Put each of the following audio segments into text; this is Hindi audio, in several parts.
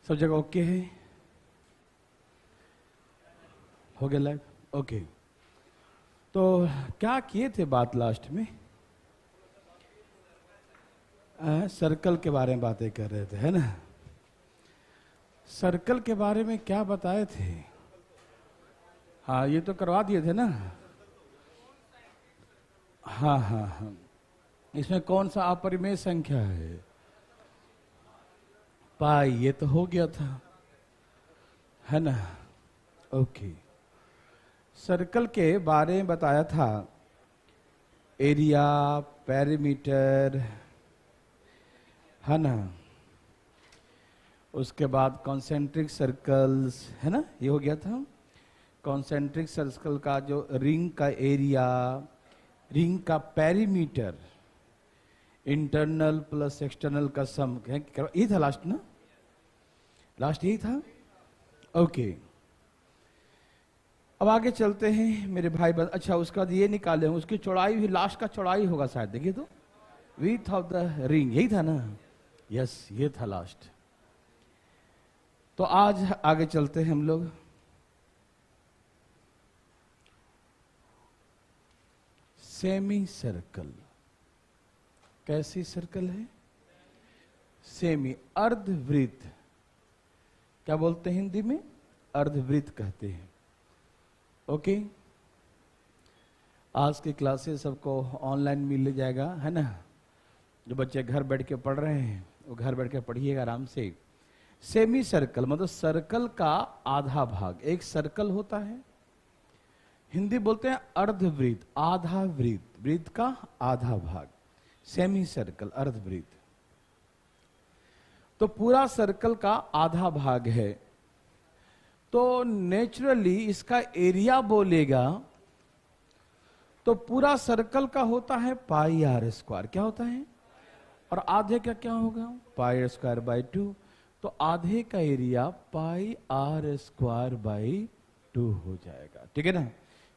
सब जगह ओके है? हो गया लाइव? ओके। तो क्या किए थे बात लास्ट में? सर्कल के बारे में बातें कर रहे थे, है ना? सर्कल के बारे में क्या बताए थे? हाँ, ये तो करवा दिए थे ना। हाँ हाँ हाँ, इसमें कौन सा अपरिमेय संख्या है? पाई, ये तो हो गया था, है ना? ओके। सर्कल के बारे में बताया था एरिया, पेरीमीटर, है ना? उसके बाद कॉन्सेंट्रिक सर्कल्स, है ना? ये हो गया था। कॉन्सेंट्रिक सर्कल का जो रिंग का एरिया, रिंग का पेरीमीटर, इंटरनल प्लस एक्सटर्नल का सम, ये था लास्ट ना? लास्ट यही था। ओके, अब आगे चलते हैं मेरे भाई बहन। अच्छा, उसका ये निकाले, उसकी चौड़ाई भी, लास्ट का चौड़ाई होगा शायद, देखिए तो, विड्थ ऑफ द रिंग, यही था ना? यस, ये था लास्ट। तो आज आगे चलते हैं हम लोग। Semi circle. कैसी सर्कल है? सेमी, अर्धवृत्त। क्या बोलते हैं हिंदी में? अर्धवृत्त कहते हैं। ओके, आज की क्लासेस सबको ऑनलाइन मिल जाएगा, है ना? जो बच्चे घर बैठ के पढ़ रहे हैं वो घर बैठ के पढ़िएगा आराम से। सेमी सर्कल मतलब सर्कल का आधा भाग। एक सर्कल होता है, हिंदी बोलते हैं अर्धवृत्त, आधा वृत्त, वृत्त का आधा भाग, सेमी सर्कल, अर्धवृत्त। तो पूरा सर्कल का आधा भाग है, तो नेचुरली इसका एरिया बोलेगा तो पूरा सर्कल का होता है पाई आर स्क्वायर। क्या होता है? और आधे का क्या होगा? Pi R square by 2। तो आधे का area pi R square by 2 हो जाएगा, ठीक है ना?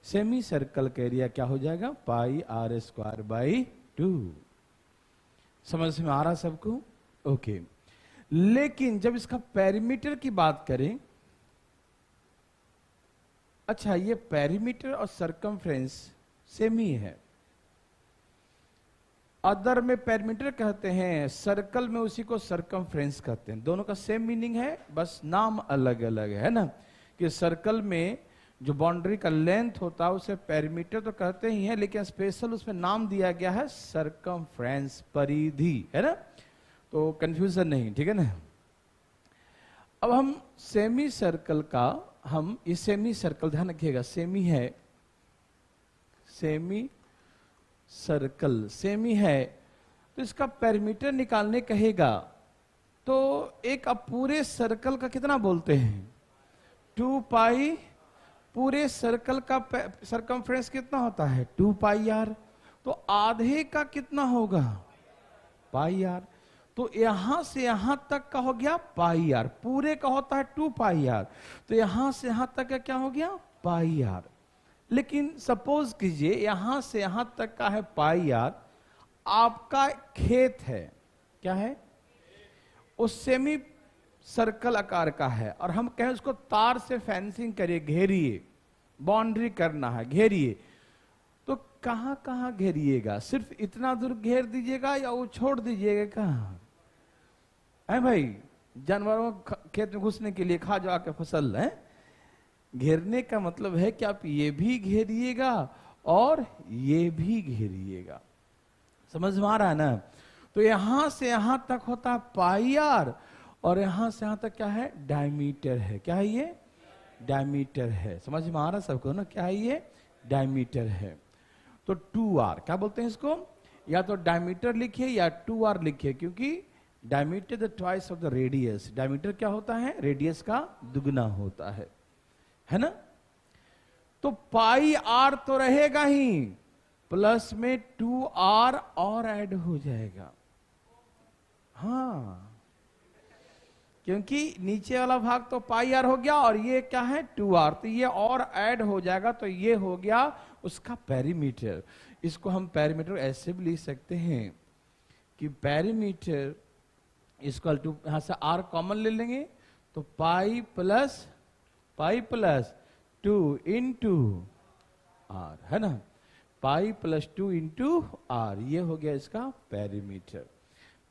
सेमी सर्कल का एरिया क्या हो जाएगा? पाई आर स्क्वायर बाई 2। समझ में आ रहा सबको? ओके। लेकिन जब इसका पेरीमीटर की बात करें, अच्छा, ये पेरीमीटर और सरकमफ्रेंस सेम ही है। अदर में पेरीमीटर कहते हैं, सर्कल में उसी को सरकमफ्रेंस कहते हैं। दोनों का सेम मीनिंग है, बस नाम अलग अलग है ना? कि सर्कल में जो बाउंड्री का लेंथ होता है उसे पेरीमीटर तो कहते ही हैं, लेकिन स्पेशल उसमें नाम दिया गया है सरकमफ्रेंस, परिधि, है ना? तो कंफ्यूजन नहीं, ठीक है ना? अब हम सेमी सर्कल का, हम ये सेमी सर्कल ध्यान रखिएगा, सेमी है, सेमी सर्कल सेमी है, तो इसका पेरीमीटर निकालने कहेगा तो एक, अब पूरे सर्कल का कितना बोलते हैं? 2 पाई। पूरे सर्कल का सरकमफ्रेंस कितना होता है? 2 पाई आर। तो आधे का कितना होगा? Pi are. तो यहां से यहां तक का हो गया पाई आर। पूरे का होता है 2 पाई आर, तो यहां से यहां तक का क्या हो गया? Pi are. लेकिन सपोज कीजिए यहां से यहां तक का है पाई आर, आपका खेत है, क्या है? उस सेमी सर्कल आकार का है, और हम कहें उसको तार से फेंसिंग करिए, घेरिए, बाउंड्री करना है, घेरिए। तो कहां कहां घेरिएगा? सिर्फ इतना दूर घेर दीजिएगा या वो छोड़ दीजिएगा? कहां है भाई? जानवरों खेत में घुसने के लिए, खा जा के फसल है। घेरने का मतलब है कि आप ये भी घेरिएगा और ये भी घेरिएगा। समझ में आ रहा है ना? तो यहां से यहां तक होता है पाई आर, और यहां से यहां तक क्या है? डायमीटर है। क्या है ये? डायमीटर है। समझ में आ रहा है सबको ना? क्या है ये? डायमीटर है। तो 2r, क्या बोलते हैं इसको? या तो डायमीटर लिखिए या 2r लिखिए, क्योंकि diameter the twice of the radius. Diameter क्या होता है? रेडियस का दुगना होता है ना? तो पाई आर तो रहेगा ही, प्लस में 2r और ऐड हो जाएगा। हाँ, क्योंकि नीचे वाला भाग तो पाई आर हो गया और ये क्या है? 2r, तो ये और ऐड हो जाएगा, तो ये हो गया उसका पेरीमीटर। इसको हम पेरीमीटर ऐसे भी लिख सकते हैं कि पेरीमीटर इक्वल टू, यहां से r कॉमन ले लेंगे तो पाई प्लस 2 इंटू आर, है ना, पाई प्लस 2 इंटू आर, ये हो गया इसका पेरीमीटर।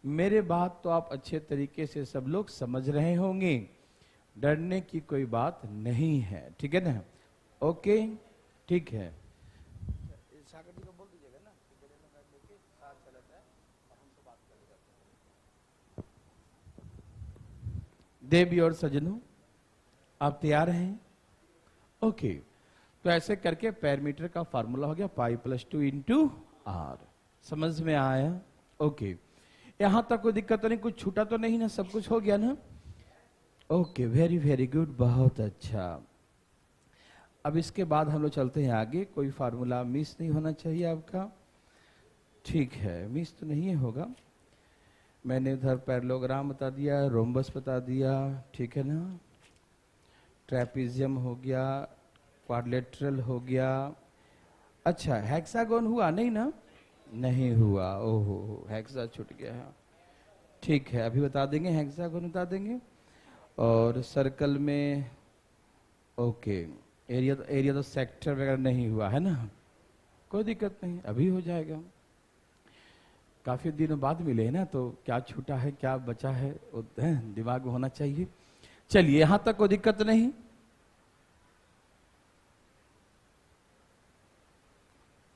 मेरे बात तो आप अच्छे तरीके से सब लोग समझ रहे होंगे, डरने की कोई बात नहीं है, ठीक है ना? ओके, ठीक है। सागर जी को बोल दीजिएगा ना कि बड़े लोग लेके साथ चला जाए और हमसे बात करेगा। देवी और सजनों, आप तैयार हैं? ओके, तो ऐसे करके पैरामीटर का फार्मूला हो गया पाई प्लस 2 इंटू आर। समझ में आया? ओके, यहां तक कोई दिक्कत तो नहीं, कुछ छूटा तो नहीं ना, सब कुछ हो गया ना? ओके, वेरी वेरी गुड, बहुत अच्छा। अब इसके बाद हम लोग चलते हैं आगे। कोई फार्मूला मिस नहीं होना चाहिए आपका, ठीक है? मिस तो नहीं होगा। मैंने उधर पैरेललोग्राम बता दिया, रोम्बस बता दिया, ठीक है ना? ट्रेपीजियम हो गया, क्वाड्रिलेटरल हो गया। अच्छा, हेक्सागोन हुआ नहीं ना? नहीं हुआ, ओहो, हेक्सा छूट गया है। ठीक है, अभी बता देंगे, हेक्सागोन बता देंगे। और सर्कल में ओके, एरिया तो सेक्टर वगैरह नहीं हुआ है ना, कोई दिक्कत नहीं, अभी हो जाएगा। काफी दिनों बाद मिले हैं ना, तो क्या छूटा है क्या बचा है दिमाग में होना चाहिए। चलिए, यहां तक कोई दिक्कत नहीं।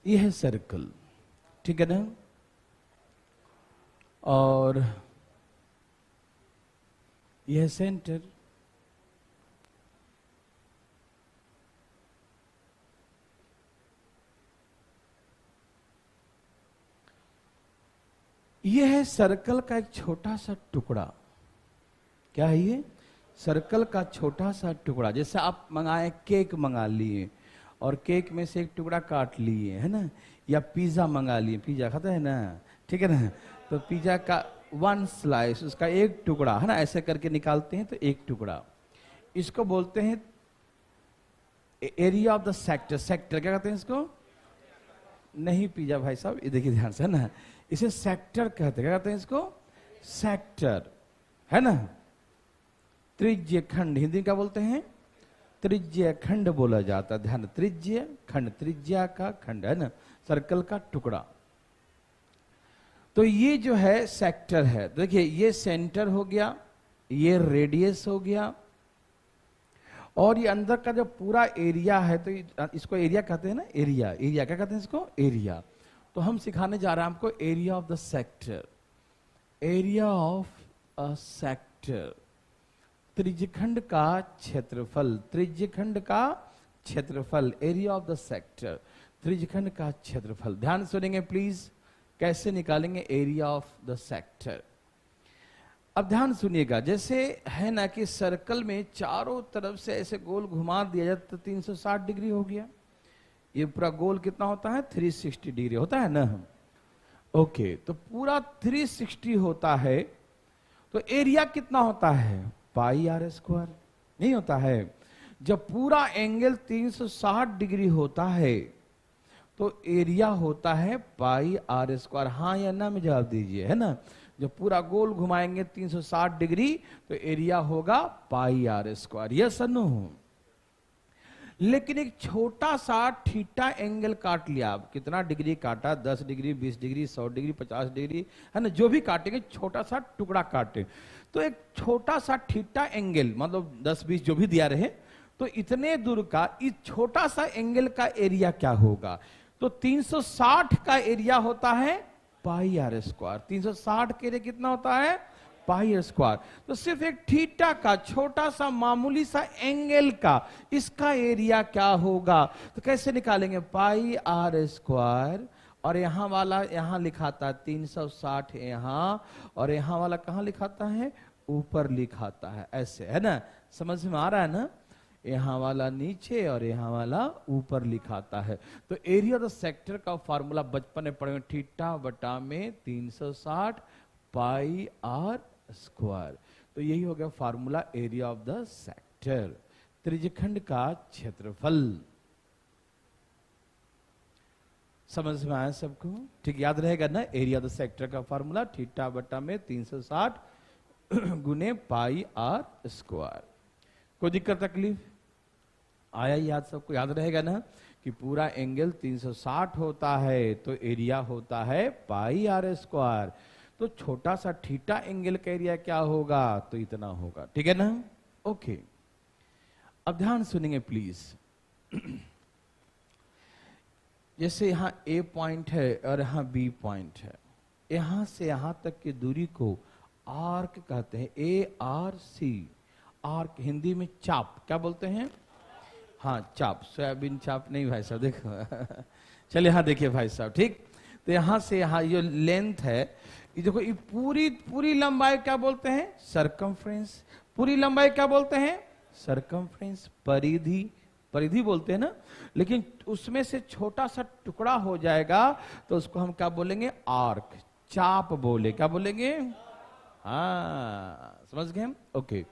यह है सर्कल, ठीक है ना? और यह सेंटर, यह है सर्कल का एक छोटा सा टुकड़ा। क्या है ये? सर्कल का छोटा सा टुकड़ा। जैसे आप मंगाए, केक मंगा लिए और केक में से एक टुकड़ा काट लिए, है ना? या पिज्जा मंगा लिए, पिज्जा खाता है ना, ठीक है ना? तो पिज्जा का 1 स्लाइस, उसका एक टुकड़ा, है ना, ऐसे करके निकालते हैं तो एक टुकड़ा, इसको बोलते हैं area of the sector. Sector क्या कहते हैं इसको? नहीं पिज्जा भाई साहब, ये देखिए ध्यान से, है ना, इसे सेक्टर कहते हैं। क्या कहते हैं इसको? सेक्टर, है ना? त्रिज्य खंड, हिंदी क्या बोलते हैं? त्रिज्य खंड बोला जाता है। ध्यान, त्रिज्य खंड, त्रिज्या का खंड, है ना, सर्कल का टुकड़ा। तो ये जो है सेक्टर है। देखिए, ये सेंटर हो गया, ये रेडियस हो गया, और ये अंदर का जो पूरा एरिया है, तो इसको एरिया कहते हैं ना, एरिया। एरिया क्या कहते हैं इसको? एरिया। तो हम सिखाने जा रहे हैं आपको area of the sector. Area of a sector, त्रिज्यखंड का क्षेत्रफल, त्रिज्यखंड का क्षेत्रफल, एरिया ऑफ द सेक्टर, त्रिज्यखंड का क्षेत्रफल। ध्यान सुनेंगे प्लीज, कैसे निकालेंगे एरिया ऑफ द सेक्टर। अब ध्यान सुनिएगा, जैसे है ना कि सर्कल में चारों तरफ से ऐसे गोल घुमा दिया जाए तो 360 डिग्री हो गया। ये पूरा गोल कितना होता है? 360 डिग्री होता है ना? ओके, तो पूरा 360 होता है, तो एरिया कितना होता है? पाई आर स्क्वायर। नहीं होता है? जब पूरा एंगल 360 डिग्री होता है तो एरिया होता है पाई आर स्क्वायर। हाँ या ना में जवाब दीजिए, है ना? जब पूरा गोल घुमाएंगे 360 डिग्री तो एरिया होगा पाई आर स्क्वायर। यस और नो? लेकिन एक छोटा सा थीटा एंगल काट लिया, आप कितना डिग्री काटा? 10 डिग्री, 20 डिग्री, 100 डिग्री, 50 डिग्री, है ना, जो भी काटेंगे, छोटा सा टुकड़ा काटे, तो एक छोटा सा थीटा एंगल, मतलब 10-20 जो भी दिया रहे, तो इतने दूर का इस छोटा सा एंगल का एरिया क्या होगा? तो 360 का एरिया होता है पाई आर स्क्वायर। 360 के एरिया कितना होता है? पाई आर स्क्वायर। तो सिर्फ एक थीटा का छोटा सा मामूली सा एंगल का इसका एरिया क्या होगा? तो कैसे निकालेंगे? पाई आर स्क्वायर, और यहां वाला यहां लिखाता है 360 यहां, और यहां वाला कहां लिखाता है? ऊपर लिखाता है, ऐसे, है ना? समझ में आ रहा है ना? यहां वाला नीचे और यहां वाला ऊपर लिखाता है। तो एरिया ऑफ द सेक्टर का फार्मूला बचपन में पढ़े, थीटा बटा में 360 पाई आर स्क्वायर। तो यही हो गया formula area of the sector, त्रिज्यखंड का क्षेत्रफल। समझ में आया सबको? ठीक, याद रहेगा ना? एरिया ऑफ द सेक्टर का फार्मूला थीटा बटा में 360 गुने पाई आर स्क्वायर। कोई दिक्कत तकलीफ आया? याद, सबको याद रहेगा ना कि पूरा एंगल 360 होता है तो एरिया होता है पाई आर स्क्वायर। तो छोटा सा थीटा एंगल का एरिया क्या होगा? तो इतना होगा। ठीक है ना? ओके, अब ध्यान सुनेंगे प्लीज। जैसे यहां ए पॉइंट है और यहां बी पॉइंट है, यहां से यहां तक की दूरी को आर्क कहते हैं। A R C, arc Hindi में चाप, क्या बोलते हैं? हाँ चाप, सोयाबीन चाप नहीं भाई साहब, देखो चलिए हाँ देखिए भाई साहब, ठीक। तो यहां से यहां ये लेंथ है, ये देखो, ये पूरी लंबाई क्या बोलते हैं? सरकमफ्रेंस। पूरी लंबाई क्या बोलते हैं? सरकमफ्रेंस। परिधि, परिधि बोलते हैं ना, लेकिन उसमें से छोटा सा टुकड़ा हो जाएगा तो उसको हम क्या बोलेंगे? आर्क, चाप बोले, क्या बोलेंगे? हाँ समझ गए हम? ओके,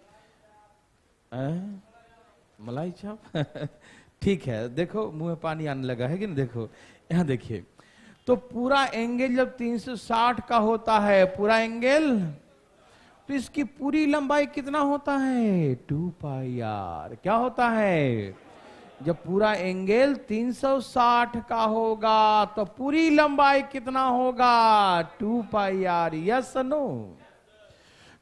मलाई चाप ठीक है। देखो मुंह में पानी आने लगा है कि नहीं? देखो यहां देखिए, तो पूरा एंगल जब 360 का होता है, पूरा एंगल, तो इसकी पूरी लंबाई कितना होता है? 2 पाई आर। क्या होता है? जब पूरा एंगल 360 का होगा तो पूरी लंबाई कितना होगा? 2 पाई आर। Yes no?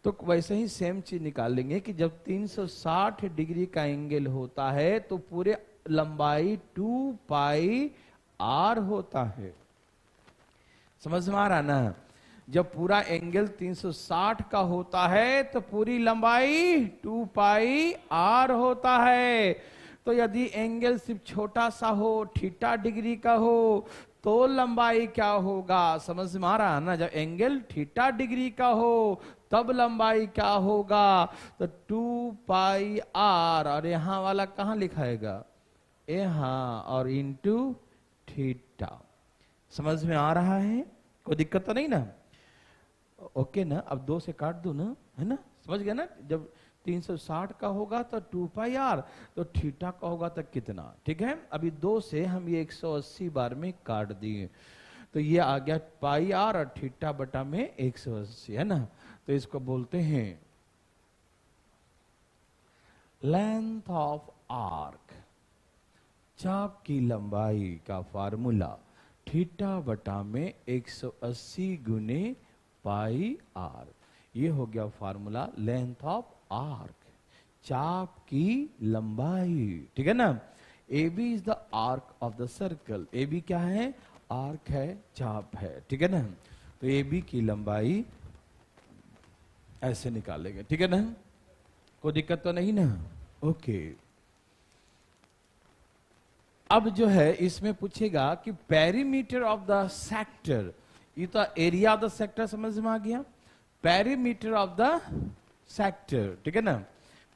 तो वैसे ही सेम चीज निकालेंगे कि जब 360 डिग्री का एंगल होता है तो पूरे लंबाई 2 पाई आर होता है। समझ में आ रहा ना? जब पूरा एंगल 360 का होता है तो पूरी लंबाई 2 पाई आर होता है। तो यदि एंगल सिर्फ छोटा सा हो, थीटा डिग्री का हो, तो लंबाई क्या होगा? समझ में आ रहा ना? जब एंगल थीटा डिग्री का हो तब लंबाई क्या होगा? तो 2 पाई आर, और यहां वाला कहां लिखाएगा? यहां, और इंटू थीटा। समझ में आ रहा है? कोई दिक्कत तो नहीं ना? ओके ना? अब 2 से काट दो ना, है ना? समझ गया ना? जब 360 का होगा तो 2 पाई आर, तो थीटा का होगा तो कितना? ठीक है, अभी 2 से हम ये 180 बार में काट दिए, तो ये आ गया पाई आर और थीटा बटा में 180, है ना? तो इसको बोलते हैं लेंथ ऑफ आर्क, चाप की लंबाई का फार्मूला थीटा बटा में 180 गुने पाई आर। ये हो गया फार्मूला लेंथ ऑफ आर्क, चाप की लंबाई। ठीक है ना? A B is the arc of the circle. A B क्या है? आर्क है, चाप है। ठीक है ना? तो ए बी की लंबाई ऐसे निकालेंगे। ठीक है ना? कोई दिक्कत तो नहीं ना? ओके, अब जो है इसमें पूछेगा कि पेरीमीटर ऑफ द सेक्टर, ये तो एरिया ऑफ द सेक्टर समझ में आ गया। पेरीमीटर ऑफ द सेक्टर, ठीक है ना?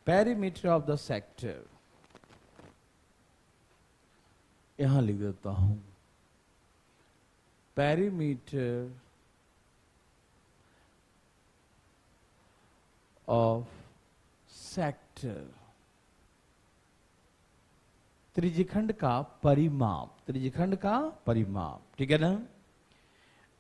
पेरीमीटर ऑफ द सेक्टर यहां लिख देता हूं, पेरीमीटर ऑफ सेक्टर, त्रिज्यखंड का परिमाप, त्रिज्यखंड का परिमाप। ठीक है ना?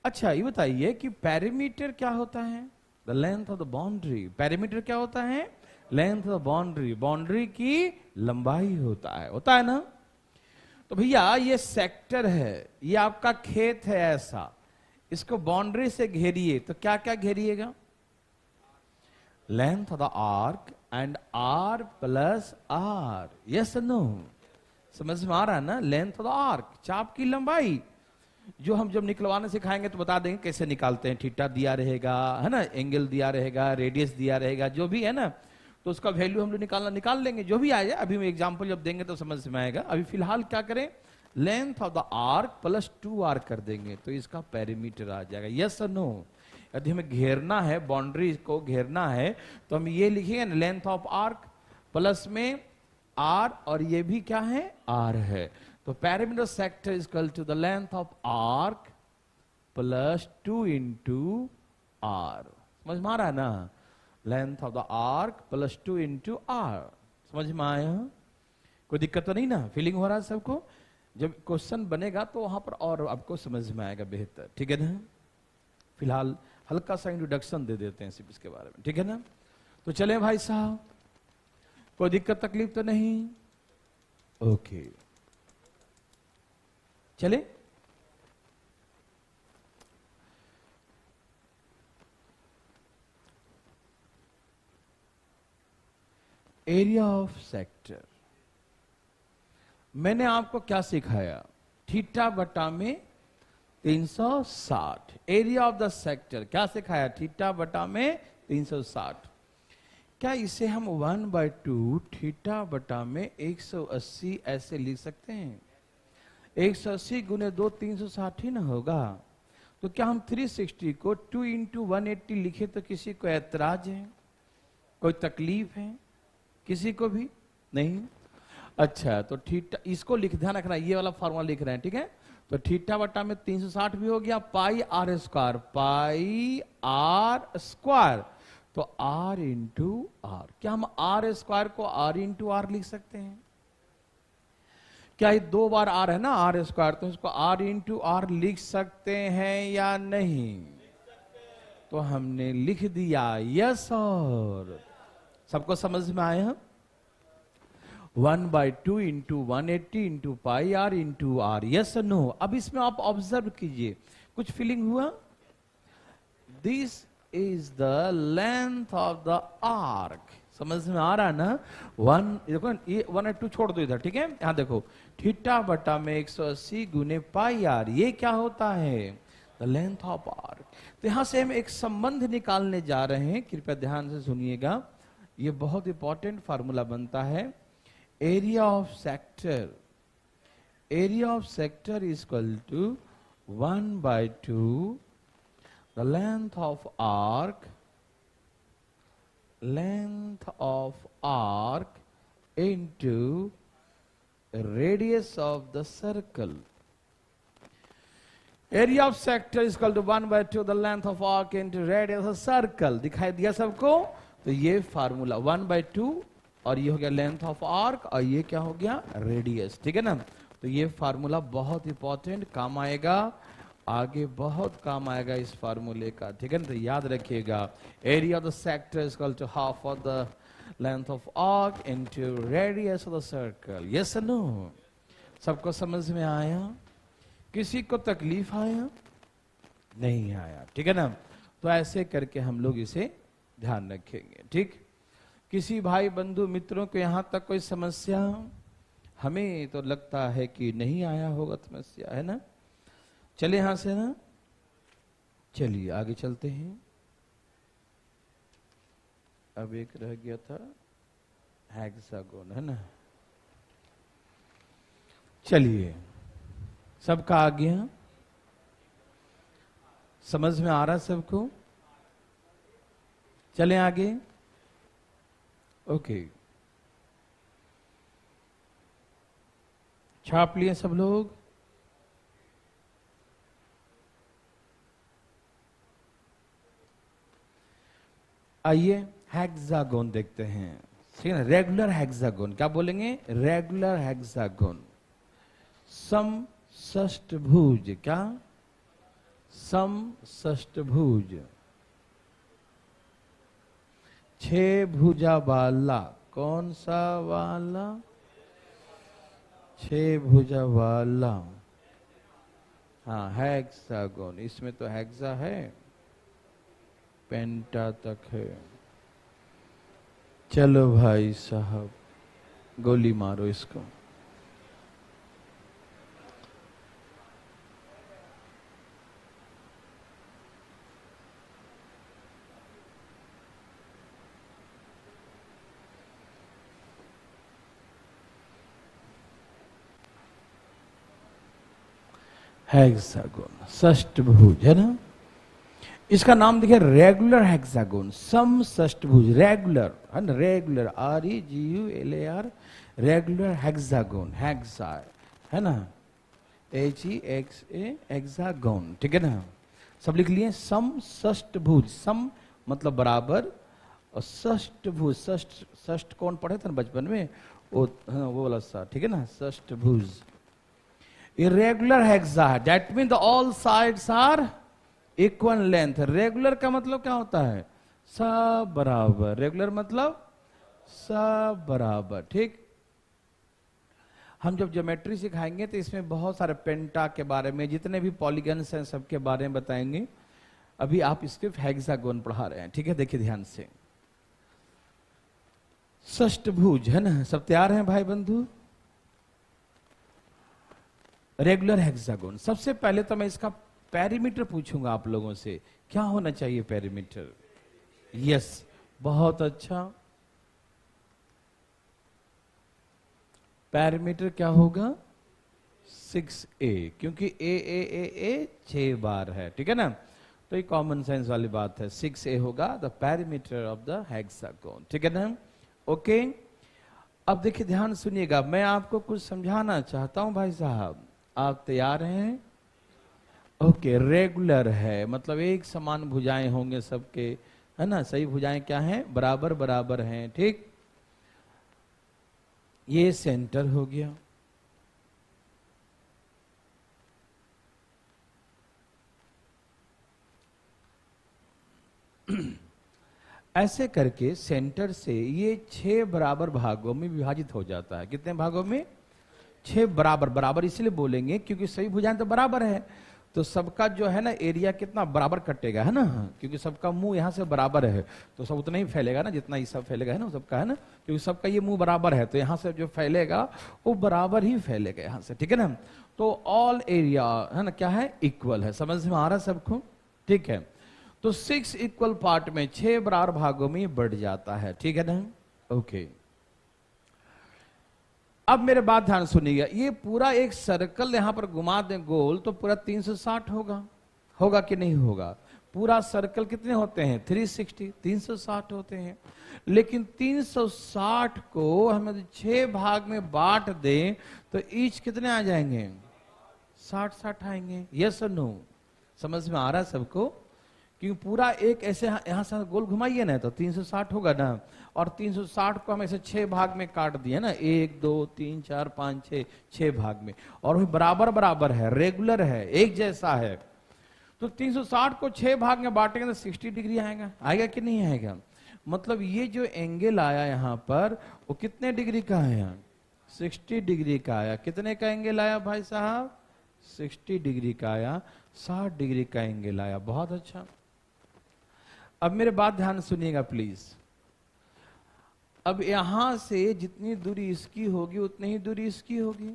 अच्छा ये बताइए कि पेरीमीटर क्या होता है? The length of the boundary. Perimeter क्या होता है? Length of the boundary, boundary की लंबाई होता है ना? तो भैया ये सेक्टर है, ये आपका खेत है ऐसा, इसको बाउंड्री से घेरिए तो क्या क्या घेरिएगा? Length of the arc and R plus R. Yes no? समझ में आ रहा है ना? लेंथ ऑफ द आर्क, चाप की लंबाई, जो हम जब निकलवाने सिखाएंगे तो बता देंगे कैसे निकालते हैं। थीटा दिया रहेगा, है ना? एंगल दिया रहेगा, रेडियस दिया रहेगा, जो भी है ना, तो उसका वैल्यू हम लोग निकाल लेंगे, जो भी आएगा। अभी मैं एग्जांपल जब देंगे तो समझ में आएगा। अभी फिलहाल क्या करें? Length of the arc plus 2 R कर देंगे तो इसका पेरीमीटर आ जाएगा। यस और नो? यदि हमें घेरना है, बाउंड्री को घेरना है, तो हम ये लिखेंगे ना, लेंथ ऑफ आर्क प्लस में आर, और ये भी क्या है? आर है। तो perimeter sector is equal to the length of arc plus 2 into R. समझ में आ रहा है ना? Length of the arc plus 2 into R. समझ में आया? कोई दिक्कत तो नहीं ना? फीलिंग हो रहा है सबको? जब क्वेश्चन बनेगा तो वहां पर और आपको समझ में आएगा बेहतर। ठीक है ना? फिलहाल हल्का सा इंट्रोडक्शन दे देते हैं सिर्फ इसके बारे में, ठीक है ना। तो चलें भाई साहब, कोई दिक्कत तकलीफ तो नहीं? ओके, चले। एरिया ऑफ सेक्टर, मैंने आपको क्या सिखाया? थीटा बटा में 360। एरिया ऑफ द सेक्टर क्या सिखाया? थीटा बटा में 360। क्या इसे हम 1/2 थीटा बटा में 180 ऐसे लिख सकते हैं? 180 गुने 2 360 ही ना होगा। तो क्या हम 360 को 2 × 180 लिखे तो किसी को ऐतराज है? कोई तकलीफ है किसी को भी नहीं? अच्छा, तो थीटा, इसको लिख, ध्यान रखना, ये वाला फॉर्मूला लिख रहे हैं, ठीक है। तो थीटा बटा में 360 भी हो गया, pi R square, pi R square. तो आर इंटू आर, क्या हम आर स्क्वायर को आर इंटू आर लिख सकते हैं? क्या ये 2 बार आर है ना, आर स्क्वायर, तो इसको आर इंटू आर लिख सकते हैं या नहीं? तो हमने लिख दिया, यस। और सबको समझ में आया? 1/2 × 180 × pi R into R, yes no. अब इसमें आप ऑब्जर्व कीजिए, कुछ फीलिंग हुआ? This is the length of the arc, समझ में आ रहा है ना? 1, देखो ये 1 और 2 छोड़ दो इधर, ठीक है। यहां देखो, थीटा बटा में 180 गुने पाई आर, ये क्या होता है? The length of arc. तो यहां से हम एक संबंध निकालने जा रहे हैं, कृपया ध्यान से सुनिएगा, ये बहुत इंपॉर्टेंट फार्मूला बनता है। Area of sector, area of sector is equal to 1/2 the length of arc, length of arc into radius of the circle. Area of sector is equal to 1/2 the length of arc into radius of circle. दिखाई दिया सबको? तो ये फार्मूला 1/2 और ये हो गया लेंथ ऑफ आर्क और ये क्या हो गया? रेडियस, ठीक है ना। तो ये फार्मूला बहुत इंपॉर्टेंट, काम आएगा आगे, बहुत काम आएगा इस फार्मूले का, ठीक है ना। तो याद रखिएगा, area of the sector is equal to half of the length of arc into radius of the circle, yes no. सबको समझ में आया? किसी को तकलीफ आया? नहीं आया, ठीक है ना। तो ऐसे करके हम लोग इसे ध्यान रखेंगे, ठीक। किसी भाई बंधु मित्रों को यहां तक कोई समस्या? हमें तो लगता है कि नहीं आया होगा समस्या, है ना। चले यहां से ना, चलिए आगे चलते हैं। अब एक रह गया था हेक्सागोन, है ना। चलिए, सबका आ गया? समझ में आ रहा सबको? चलें आगे। ओके, छाप लिए सब लोग? आइए हेक्सागोन देखते हैं, ठीक है ना। रेगुलर हेक्सागोन, क्या बोलेंगे? Regular hexagon. समषष्टभुज, क्या? समषष्टभुज। 6 भुजा वाला, कौन सा वाला? 6 भुजा वाला, हाँ हेक्सागोन। इसमें तो हेक्सा है, पेंटा तक है। चलो भाई साहब, गोली मारो इसको। हेक्सागोन, षष्टभुज, है ना। इसका नाम देखिए रेगुलर हेक्सागोन, समषष्टभुज, रेगुलर, है ना, regular, REGULAR, regular hexagon, hexa, है ना, HEXA, हेक्सागोन, ठीक है ना। सब लिख लिए। समषष्टभुज, सम मतलब बराबर, और षष्टभुज, षष्ट कौन पढ़े थे ना बचपन में, वो वाला सा, ठीक है ना, षष्टभुज। irregular hexa, that means the all sides are equal length. Regular का मतलब क्या होता है? सब बराबर। रेगुलर मतलब सब बराबर। ठीक। हम जब ज्योमेट्री सिखाएंगे तो इसमें बहुत सारे पेंटा के बारे में, जितने भी पॉलीगन्स हैं सबके बारे में बताएंगे। अभी आप सिर्फ हेक्सागोन पढ़ा रहे हैं, ठीक है? देखिए ध्यान से, षष्ठभुज है ना, सब तैयार हैं भाई बंधु? Regular hexagon. सबसे पहले तो मैं इसका पेरीमीटर पूछूंगा आप लोगों से, क्या होना चाहिए पेरीमीटर? यस, बहुत अच्छा। पेरीमीटर क्या होगा? 6a, क्योंकि ए 6 बार है, ठीक है ना? तो ये कॉमन सेंस वाली बात है। 6a होगा the perimeter of the hexagon, ठीक है ना? ओके। अब देखिए ध्यान सुनिएगा, मैं आपको कुछ समझाना चाहता हूं भाई साहब, आप तैयार हैं? ओके। रेगुलर है मतलब एक समान भुजाएं होंगे सबके, है ना? सही भुजाएं क्या हैं? बराबर बराबर हैं, ठीक? ये सेंटर हो गया। ऐसे करके सेंटर से ये 6 बराबर भागों में विभाजित हो जाता है। कितने भागों में? 6 बराबर। बराबर इसलिए बोलेंगे क्योंकि सही भुजाएं तो बराबर है, तो सबका जो है ना एरिया कितना बराबर कटेगा, है ना? क्योंकि सबका मुंह यहाँ से बराबर है तो सब उतना ही फैलेगा ना जितना ये सब फैलेगा, है ना? सबका, है ना? क्योंकि सबका ये मुंह बराबर है तो यहाँ से जो फैलेगा वो बराबर ही फैलेगा यहाँ से, ठीक है ना? तो ऑल एरिया, है ना, क्या है? इक्वल है। समझ में आ रहा है सबको? ठीक है। तो 6 इक्वल पार्ट में, 6 बराबर भागों में बढ़ जाता है, ठीक है ना? ओके। अब मेरे बात ध्यान सुनिएगा, ये पूरा एक सर्कल यहां पर घुमा दें गोल तो पूरा 360 होगा। होगा कि नहीं होगा? पूरा सर्कल कितने होते हैं? 360, 360 होते हैं। लेकिन 360 को हमें 6 भाग में बांट दें तो ईच कितने आ जाएंगे? 60-60 आएंगे। यस और नो? समझ में आ रहा है सबको? क्योंकि पूरा एक ऐसे यहां से गोल घुमाइए ना तो 360 होगा ना, और 360 को हम ऐसे 6 भाग में काट दिए ना, 1 2 3 4 5 6, 6 भाग में, और वही बराबर बराबर है, रेगुलर है, एक जैसा है। तो 360 को 6 भाग में बांटेंगे तो 60 डिग्री आएगा। आएगा कि नहीं आएगा? मतलब ये जो एंगल आया यहां पर वो कितने डिग्री का आया? 60 डिग्री का आया। कितने का एंगल आया भाई साहब? 60 डिग्री का आया, 60 डिग्री का एंगल आया। बहुत अच्छा। अब मेरे बात ध्यान सुनिएगा प्लीज। अब यहां से जितनी दूरी इसकी होगी उतनी ही दूरी इसकी होगी,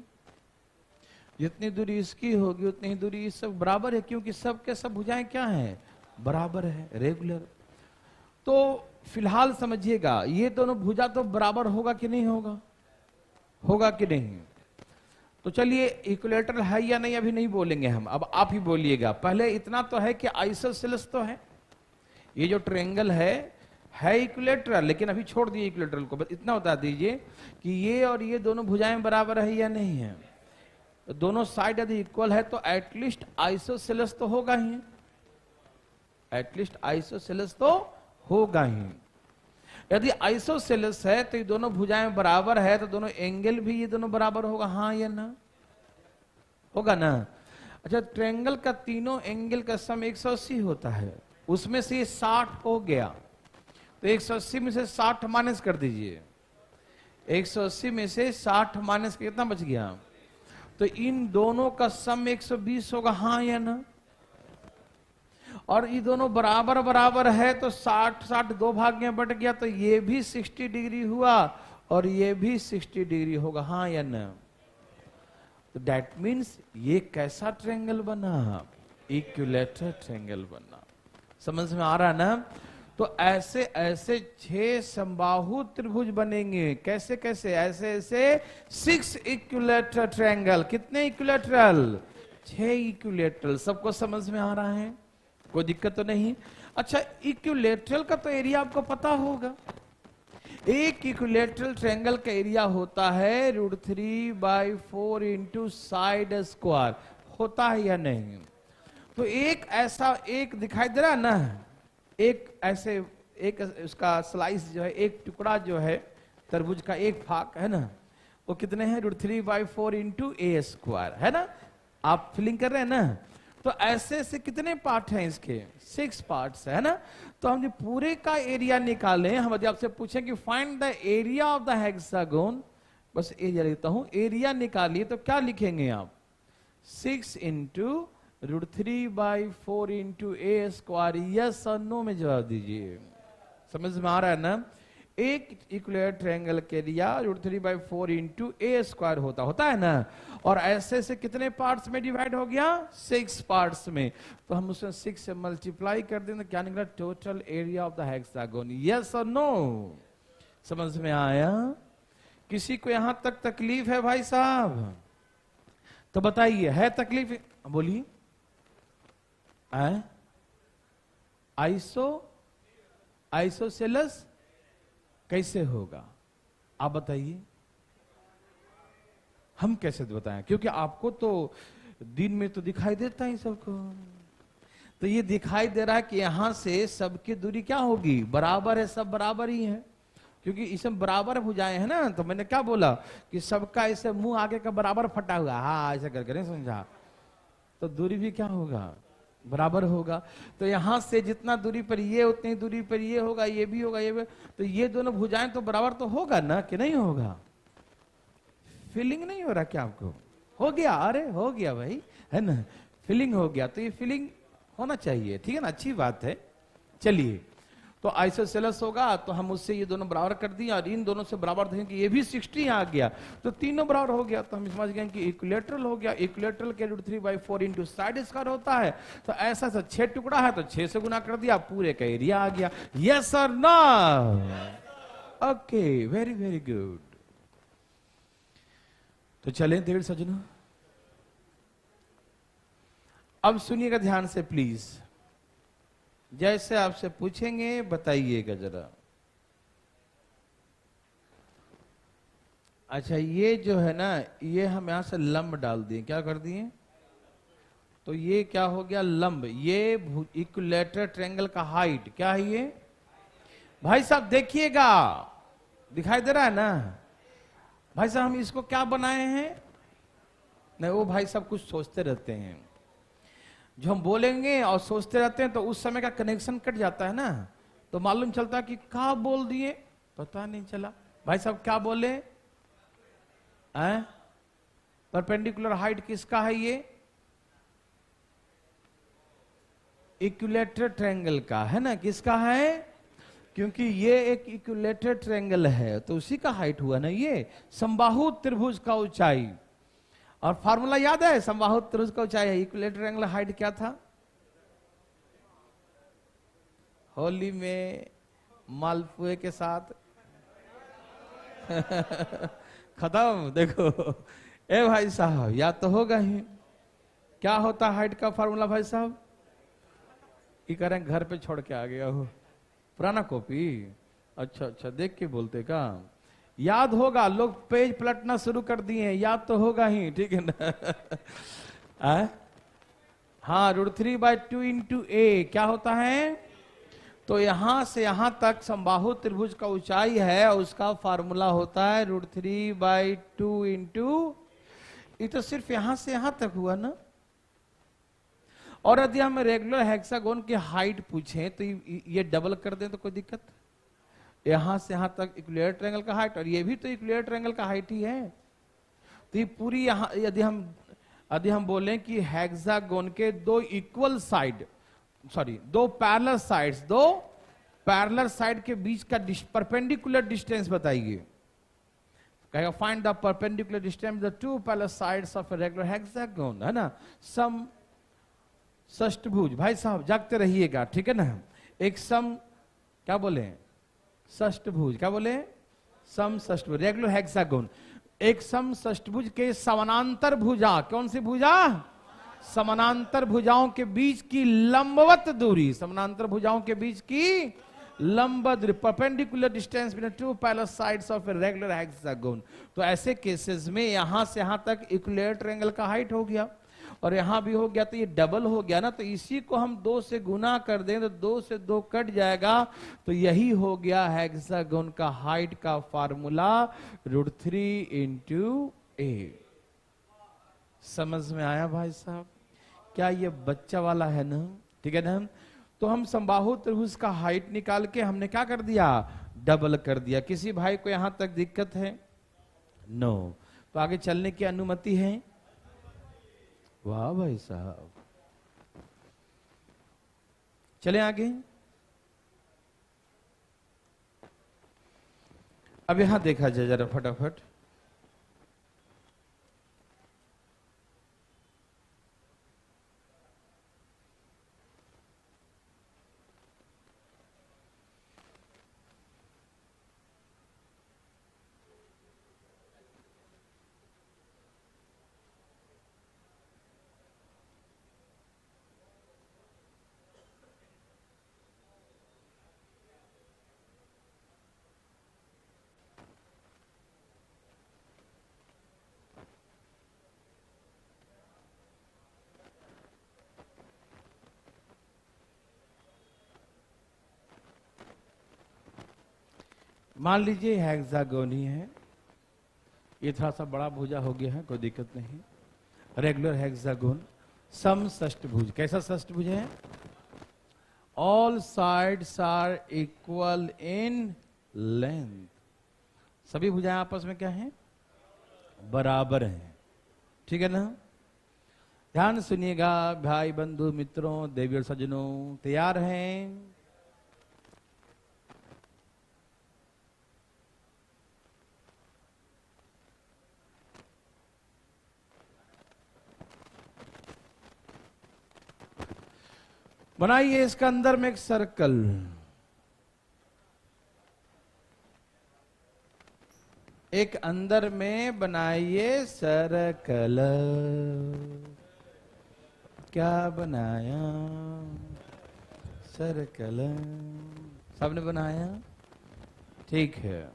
जितनी दूरी इसकी होगी उतनी ही दूरी इस, सब बराबर है क्योंकि सब के सब भुजाएं क्या हैं? बराबर है, रेगुलर। तो फिलहाल समझिएगा, ये दोनों भुजा तो बराबर होगा कि नहीं होगा? होगा कि नहीं? तो चलिए, इक्विलेटरल है या नहीं अभी नहीं बोलेंगे हम, अब आप ही बोलिएगा। पहले इतना तो है कि आइसोसेलेस तो है, ये जो ट्रायंगल है इक्विलेटरल, लेकिन अभी छोड़ दिए इक्विलेटरल को, बस इतना बता दीजिए कि ये और ये दोनों भुजाएं बराबर है या नहीं है? दोनों साइड यदि इक्वल है तो एटलीस्ट आइसोसेलेस तो होगा ही, एटलीस्ट आइसोसेलेस तो होगा ही। यदि आइसोसेलेस है तो ये दोनों भुजाएं बराबर है तो दोनों एंगल भी ये दोनों बराबर होगा, हाँ या ना? होगा ना? अच्छा, ट्रायंगल का तीनों एंगल का सम 180 होता है, उसमें से 60 हो गया तो 180 में से 60 माइनस कर दीजिए। 180 में से 60 माइनस कितना बच गया? तो इन दोनों का सम 120 होगा, हाँ या ना? और ये दोनों बराबर बराबर है तो 60-60 दो भाग में बट गया तो ये भी 60 डिग्री हुआ और ये भी 60 डिग्री होगा, हाँ या ना? तो दैट मीन्स ये कैसा ट्रायंगल बना? इक्विलेटरल ट्रायंगल बना। समझ में आ रहा है ना? तो ऐसे ऐसे 6 समबाहु त्रिभुज बनेंगे। कैसे कैसे? ऐसे ऐसे 6 इक्विलेटरल ट्रायंगल। कितने इक्विलेटरल? 6 इक्विलेटरल। सबको समझ में आ रहा है? कोई दिक्कत तो नहीं? अच्छा, इक्विलेटरल का तो एरिया आपको पता होगा। एक इक्विलेटरल ट्रायंगल का एरिया होता है √3/4 इंटू साइड स्क्वायर। होता है या नहीं? तो एक ऐसा एक दिखाई दे रहा है ना, एक ऐसे एक उसका स्लाइस जो है, एक टुकड़ा जो है तरबूज का एक भाग है ना, वो कितने हैं? √3/4 इंटू a स्क्वायर, है ना? आप फीलिंग कर रहे हैं ना? तो ऐसे से कितने पार्ट हैं इसके? 6 पार्ट्स है ना। तो हम जो पूरे का एरिया निकालें, हम यदि आपसे पूछें कि find the area of the hexagon, बस एरिया लिखता हूं, एरिया निकालिए, तो क्या लिखेंगे आप? 6 इंटू √3/4 इंटू ए स्क्वायर। यस और नो में जवाब दीजिए। समझ में आ रहा है ना? एक इक्विलेटरल ट्रायंगल के एरिया √3/4 इंटू ए स्क्वायर होता है ना। और ऐसे से कितने पार्ट्स में डिवाइड हो गया? 6 पार्ट्स में। तो हम उसमें 6 से मल्टीप्लाई कर दें तो क्या निकला? Total area of the hexagon. Yes और नो? समझ में आया? किसी को यहां तक तकलीफ है भाई साहब? तो बताइए, है तकलीफ? बोलिए। आइसोसेलस कैसे होगा आप बताइए? हम कैसे बताएं? क्योंकि आपको तो दिन में तो दिखाई देता है सबको। तो ये दिखाई दे रहा है कि यहां से सबकी दूरी क्या होगी? बराबर है, सब बराबर ही है। क्योंकि इसमें बराबर भुजाएं है ना। तो मैंने क्या बोला कि सबका ऐसे मुंह आगे का बराबर फटा हुआ, हाँ ऐसे करके नहीं समझा, तो दूरी भी क्या होगा? बराबर होगा। तो यहां से जितना दूरी पर ये, उतनी दूरी पर ये होगा, ये भी होगा, ये भी। तो ये दोनों भुजाएं तो बराबर तो होगा ना, कि नहीं होगा? फीलिंग नहीं हो रहा क्या आपको? हो गया? अरे हो गया भाई, है ना? फीलिंग हो गया। तो ये फीलिंग होना चाहिए, ठीक है ना? अच्छी बात है। चलिए, तो आइसोसेलस होगा तो हम उससे ये दोनों बराबर कर दिए, और इन दोनों से बराबर देखें कि ये भी 60 आ गया, तो तीनों बराबर हो गया। तो हम समझ गए कि इक्विलेटरल हो गया। इक्विलेटरल के √3/4 इंटू साइड स्क्वायर होता है। तो ऐसा 6 टुकड़ा है तो 6 से गुना कर दिया, पूरे का एरिया आ गया। यस और no? Okay, very very good. तो चलें देर सजनों, अब सुनिएगा ध्यान से प्लीज। जैसे आपसे पूछेंगे बताइएगा जरा। अच्छा, ये जो है ना, ये हम यहां से लंब डाल दिए। क्या कर दिए? तो ये क्या हो गया? लंब। ये इक्विलेटरल ट्रायंगल का हाइट क्या है? ये भाई साहब देखिएगा, दिखाई दे रहा है ना? भाई साहब हम इसको क्या बनाए हैं? नहीं, वो भाई साहब कुछ सोचते रहते हैं, जो हम बोलेंगे और सोचते रहते हैं तो उस समय का कनेक्शन कट जाता है ना। तो मालूम चलता है कि क्या बोल दिए, पता नहीं चला। भाई साहब क्या बोले? परपेंडिकुलर हाइट किसका है? ये इक्विलेटरल ट्रायंगल का है ना। किसका है? क्योंकि ये एक इक्विलेटरल ट्रायंगल है तो उसी का हाइट हुआ ना। ये समबाहु त्रिभुज का ऊंचाई, और फार्मूला याद है? समबाहु त्रिभुज का ऊंचाई है। इक्विलेटरल ट्रायंगल हाइट क्या था? होली में मालपुए के साथ खत्म। देखो ए भाई साहब, याद तो होगा ही। क्या होता हाइट का फार्मूला भाई साहब? ये कह रहे हैं घर पे छोड़ के आ गया हो, पुराना कॉपी। अच्छा अच्छा, देख के बोलते का याद होगा। लोग पेज पलटना शुरू कर दिए हैं, याद तो होगा ही, ठीक है ना? हाँ, √3/2 इंटू ए क्या होता है? तो यहां से यहां तक समबाहु त्रिभुज का ऊंचाई है, उसका फार्मूला होता है √3/2 इंटू। ये तो सिर्फ यहां से यहां तक हुआ ना। और यदि हम रेगुलर हेक्सागोन की हाइट पूछें तो ये डबल कर दें तो कोई दिक्कत? यहां से यहां तक इक्विलेटरल ट्रायंगल का हाइट, और ये भी तो इक्विलेटरल ट्रायंगल का हाइट ही है। तो ये पूरी यहां यदि हम बोलें कि हेक्सागोन के दो इक्वल साइड, सॉरी दो पैरेलल साइड के बीच का परपेंडिकुलर डिस्टेंस बताइए। कहेगा find the perpendicular distance the two parallel sides of a regular hexagon, है ना? सम षष्ठभुज। भाई साहब जागते रहिएगा, ठीक है ना? एक सम क्या बोले? षष्ठभुज। क्या बोले? सम षष्ठभुज। रेगुलर हेक्सागोन एक सम षष्ठभुज के समानांतर भुजा, कौन सी भुजा? समानांतर भुजाओं के बीच की लंबवत दूरी, समानांतर भुजाओं के बीच की लंबवत दूरी, perpendicular distance between two parallel sides of a regular hexagon. तो ऐसे केसेस में यहां से यहां तक इक्विलेटरल ट्रायंगल का हाइट हो गया, और यहां भी हो गया, तो ये डबल हो गया ना। तो इसी को हम 2 से गुना कर दें तो 2 से 2 कट जाएगा। तो यही हो गया हेक्सागोन का हाइट का फार्मूला √3 इंटू ए। समझ में आया भाई साहब? क्या ये बच्चा वाला है ना, ठीक है ना। तो हम समबाहु त्रिभुज का हाइट निकाल के हमने क्या कर दिया, डबल कर दिया। किसी भाई को यहां तक दिक्कत है? नो। तो आगे चलने की अनुमति है? वाह भाई साहब, चले आगे। अब यहां देखा जाए जरा फटाफट। मान लीजिए हेक्सागोन ही है, ये थोड़ा सा बड़ा भुजा हो गया है, कोई दिक्कत नहीं। रेगुलर हेक्सागोन, सम षष्टभुज। कैसा षष्टभुज है? All sides are equal in length. सभी भुजाएं आपस में क्या हैं? बराबर हैं, ठीक है ना। ध्यान सुनिएगा भाई बंधु मित्रों देवी और सज्जनों, तैयार हैं? बनाइए इसका अंदर में एक सर्कल। एक अंदर में बनाइए सर्कल। क्या बनाया? सर्कल। सबने बनाया? ठीक है,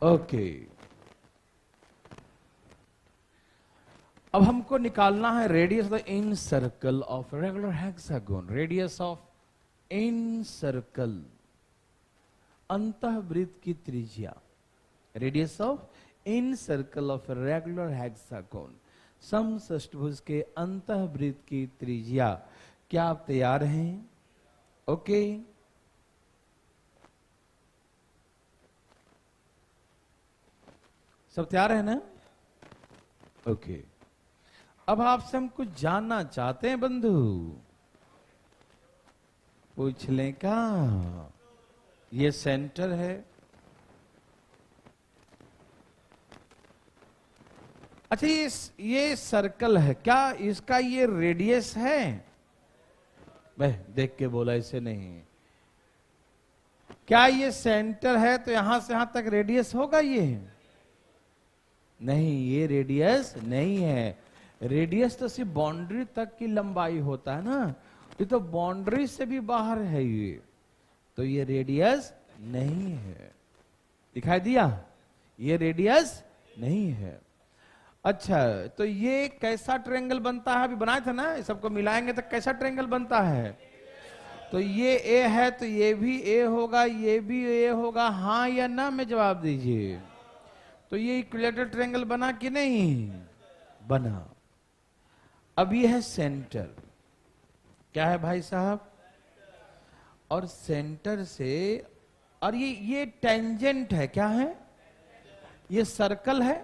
ओके। अब हमको निकालना है radius of the incircle of regular hexagon. Radius of incircle, अंतःवृत्त की त्रिज्या। Radius of incircle of regular hexagon, समषष्टभुज के अंतःवृत्त की त्रिज्या। क्या आप तैयार हैं? ओके। सब तैयार है ना? ओके। अब आपसे हम कुछ जानना चाहते हैं बंधु, पूछ लें क्या? ये सेंटर है। अच्छा, ये सर्कल है, क्या इसका ये रेडियस है? भाई देख के बोला इसे नहीं। क्या ये सेंटर है तो यहां से यहां तक रेडियस होगा? ये नहीं, ये रेडियस नहीं है। रेडियस तो सिर्फ बाउंड्री तक की लंबाई होता है ना, ये तो बाउंड्री से भी बाहर है ये, तो ये रेडियस नहीं है। दिखाई दिया? ये रेडियस नहीं है। अच्छा, तो ये कैसा ट्रायंगल बनता है? अभी बनाया था ना, सबको मिलाएंगे तो कैसा ट्रायंगल बनता है? तो ये ए है तो ये भी ए होगा, ये भी ए होगा, हाँ या ना में जवाब दीजिए। तो ये इक्विलेटरल ट्रायंगल बना कि नहीं बना? अब ये है सेंटर। क्या है भाई साहब? और सेंटर से, और ये टेंजेंट है। क्या है? ये सर्कल है।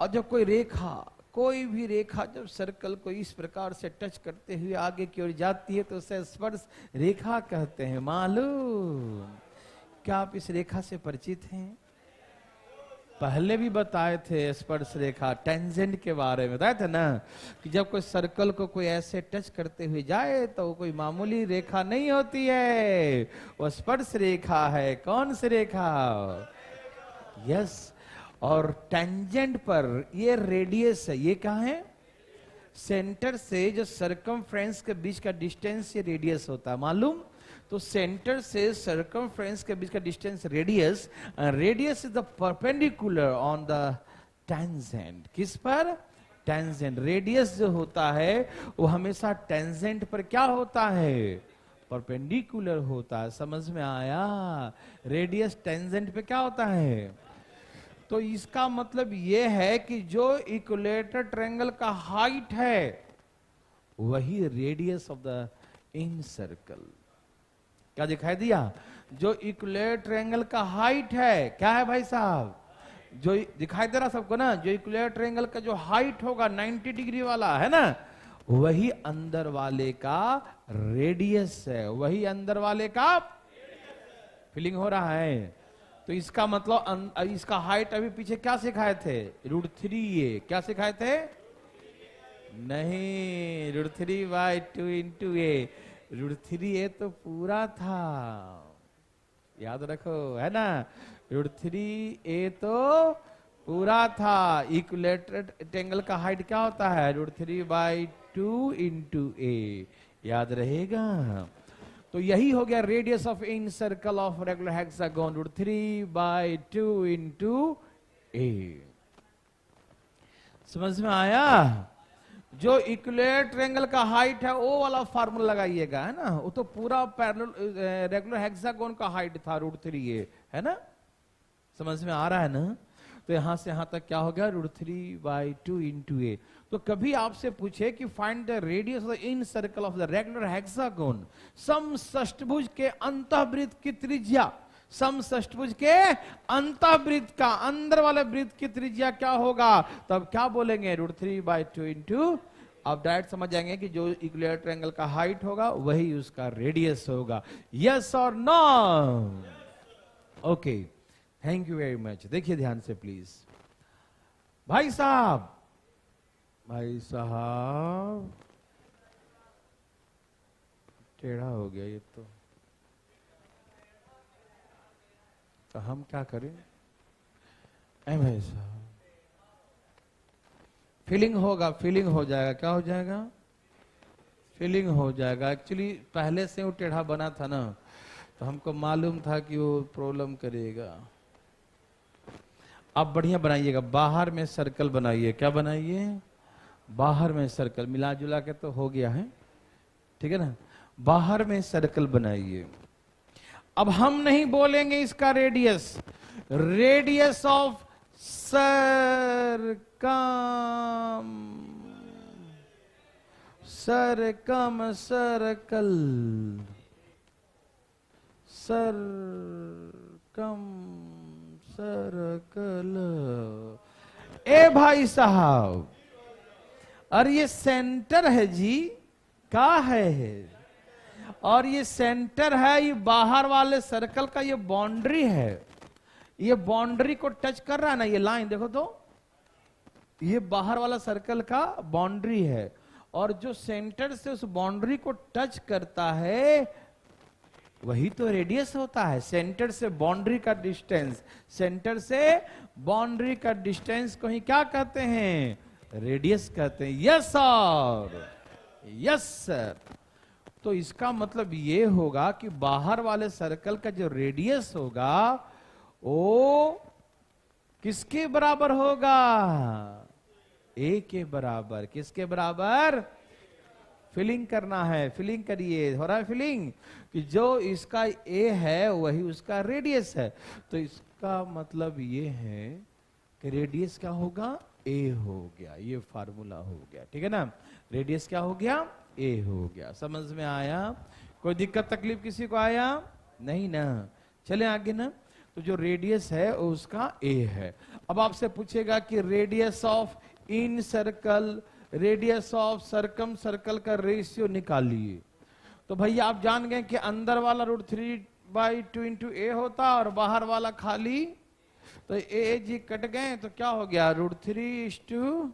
और जब कोई रेखा, कोई भी रेखा जब सर्कल को इस प्रकार से टच करते हुए आगे की ओर जाती है तो उसे स्पर्श रेखा कहते हैं। मालूम? क्या आप इस रेखा से परिचित हैं? पहले भी बताए थे स्पर्श रेखा, टेंजेंट के बारे में बताया था ना, कि जब कोई सर्कल को कोई ऐसे टच करते हुए जाए तो वो कोई मामूली रेखा नहीं होती है, वो स्पर्श रेखा है। कौन सी रेखा? यस। और टेंजेंट पर ये रेडियस है। ये क्या है? सेंटर से जो सर्कमफ्रेंस के बीच का डिस्टेंस, ये रेडियस होता है। मालूम? तो सेंटर से सर्कमफ्रेंस के बीच का distance radius, radius is the perpendicular on the tangent. किस पर? टेंजेंट। रेडियस जो होता है वो हमेशा टेंजेंट पर क्या होता है? परपेंडिकुलर होता है। समझ में आया? रेडियस टेंजेंट पे क्या होता है? तो इसका मतलब ये है कि जो इक्विलेटर ट्रायंगल का हाइट है वही radius of the in circle. क्या दिखाई दिया? जो इक्विलेटरल ट्रायंगल का हाइट है, क्या है भाई साहब? जो दिखाई दे रहा सबको ना, जो इक्विलेटरल ट्रायंगल का जो हाइट होगा 90 डिग्री वाला है ना, वही अंदर वाले का रेडियस है, वही अंदर वाले का फीलिंग हो रहा है। तो इसका मतलब इसका हाइट अभी पीछे क्या सिखाए थे? √3a। क्या सिखाए थे? नहीं, √3/2 √3a तो पूरा था, याद रखो, है ना। √3a तो पूरा था। इक्विलेटरल ट्रायंगल का हाइट क्या होता है? √3/2 a, याद रहेगा। तो यही हो गया radius of incircle of regular hexagon, √3/2 a। समझ में आया? जो इक्विलेटरल ट्रायंगल का हाइट है वो वाला फार्मूला लगाइएगा, है ना। वो तो पूरा पैरेलल रेगुलर हेक्सागोन का हाइट था √3a, है ना। समझ में आ रहा है ना। तो यहां से यहां तक क्या हो गया? √3/2 a। तो कभी आपसे पूछे कि find the radius of the incircle of the regular hexagon, समषष्ठभुज के अंतःवृत्त की त्रिज्या, समषष्ठभुज के अंतःवृत्त का अंदर वाले वृत्त की त्रिज्या क्या होगा? तब क्या बोलेंगे? √3/2। आप डायरेक्ट समझ जाएंगे कि जो इक्विलेटरल ट्रायंगल का हाइट होगा वही उसका रेडियस होगा। यस और no? Okay, thank you very much. देखिए ध्यान से प्लीज। भाई साहब, भाई साहब, टेढ़ा हो गया ये तो हम क्या करें? भाई साहब, फीलिंग होगा, फीलिंग हो जाएगा। क्या हो जाएगा? फीलिंग हो जाएगा। एक्चुअली पहले से वो टेढ़ा बना था ना, तो हमको मालूम था कि वो प्रॉब्लम करेगा। आप बढ़िया बनाइएगा, बाहर में सर्कल बनाइए। क्या बनाइए? बाहर में सर्कल। मिला जुला के तो हो गया है, ठीक है ना। बाहर में सर्कल बनाइए। अब हम नहीं बोलेंगे इसका radius, radius of circumcircle, circumcircle. ए भाई साहब, और ये सेंटर है जी, क्या है? और ये सेंटर है, ये बाहर वाले सर्कल का ये बाउंड्री है। ये बाउंड्री को टच कर रहा है ना, ये लाइन देखो तो, ये बाहर वाला सर्कल का बाउंड्री है। और जो सेंटर से उस बाउंड्री को टच करता है वही तो रेडियस होता है। सेंटर से बाउंड्री का डिस्टेंस, सेंटर से बाउंड्री का डिस्टेंस को ही क्या कहते हैं? रेडियस कहते हैं। Yes sir, yes sir. तो इसका मतलब ये होगा कि बाहर वाले सर्कल का जो रेडियस होगा वो किसके बराबर होगा? ए के बराबर। किसके बराबर? फिलिंग करना है, फिलिंग करिए। हो रहा है फिलिंग? कि जो इसका ए है वही उसका रेडियस है। तो इसका मतलब ये है कि रेडियस क्या होगा? ए हो गया। ये फार्मूला हो गया, ठीक है ना। रेडियस क्या हो गया? ए हो गया। समझ में आया? कोई दिक्कत तकलीफ किसी को आया? नहीं ना। चले आगे ना। तो जो रेडियस है उसका ए है। अब आपसे पूछेगा कि radius of incircle, radius of circumcircle का रेशियो निकालिए। तो भैया आप जान गए कि अंदर वाला √3/2 a होता और बाहर वाला खाली, तो ए जी कट गए तो क्या हो गया? √3:,